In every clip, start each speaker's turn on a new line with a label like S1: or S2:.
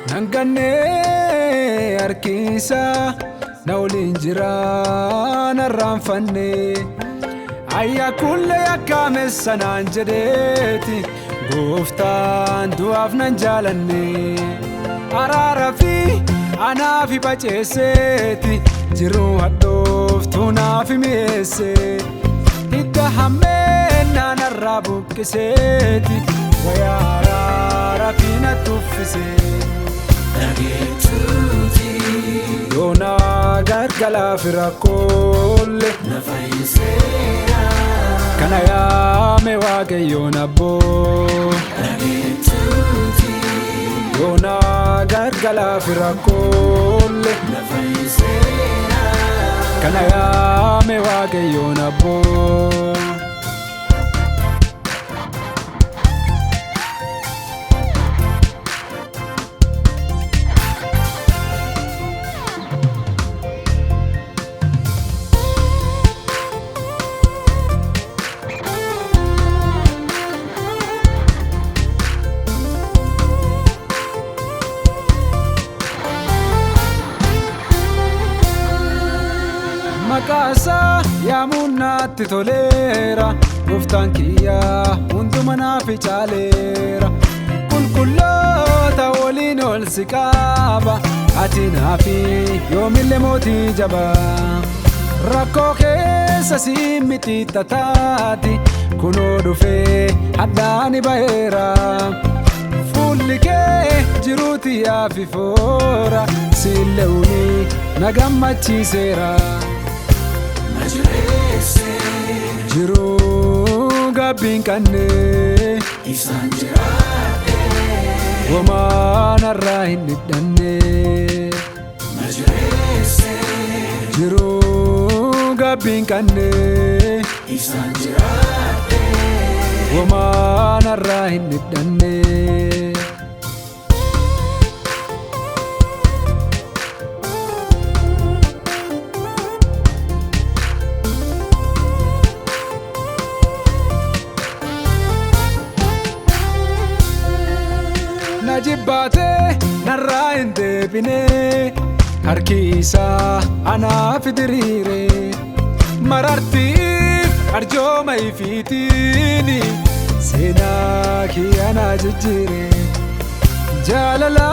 S1: Nangane arkisa naulinjira narranfanne ayya kulle akkame sanan jedeti goftaan du'aaf nan jaalanne araara fi anaafi baceesseeti jiruu hadhooftuu naaf mi'eesse hidda hammeenna narraa buqqiseeti wayaa araara fi na tuffise Yona gargala firakolle na fayyisera kana yaame waaqayyoon abbo Yona gargala firakolle na fayyisera kana yaame waaqayyoon abbo Makasa ya munatti tolera goftaan kiyya hunduma naaf caalera qulqulloota waliin ol si qaba ati naafi yoomillee mootii jaba rakkoo keessa si miti tataati kunoo dhufee addaani baheera fuulli kee jiruuti yaafi foora siilleewuni na gammachiiseera Jiru gabbiin kanne isaan jiraate womaan irraa hin hidhanne Jiru gabbiin kanne isaan jiraate womaan irraa hin hidhanne Najibbate narraa hin deebine harki isaa anaaf diriire marartiif arjooma ifiitiini seenaa kiyyanaa jijjiire jaalala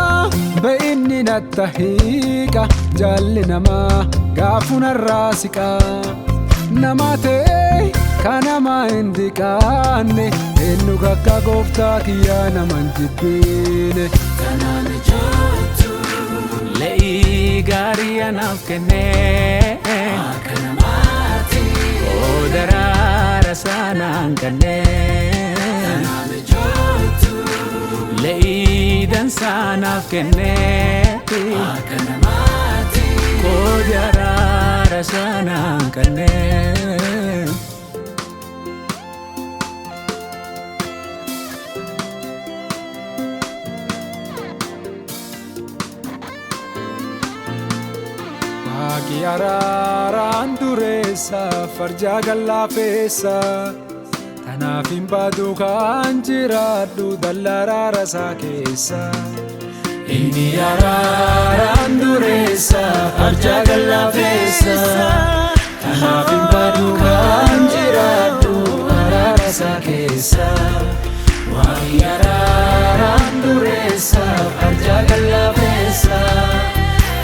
S1: ba'inni natta hiiqa jaalli namaa gaafu narraa siqaa namaa ta'e kanama hin diqaanne eenyu kakka gooftaa kiyyaa naman jibbiine
S2: kanaan ijooltu le'ii gaarii anaaf kennee akka namaati daraara saanaan kannee kanaan ijooltu le'ii dansaa anaaf kennee akka namaati daraara saanaan kannee
S1: Aki araaraan dureessa farjaa gallaafeessa tanaaf hin baadu kan jiraadhu dallaraara isaa keessa
S2: Inni araaraan dureessa farjaa gallaafeessa tanaaf hin baadu kan jiraadhu araara isaa keessa Waaqni araaraan dureessa farjaa gallaafeessa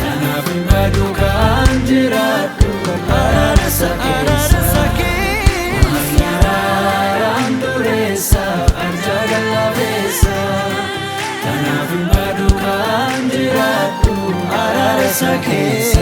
S2: tanaaf hin baadu kan jiraadhu araara isaa keessa Waaqni araaraan dureessa farjaa gallaafeessa tanaaf hin baadu kan jiraadhu araara keessa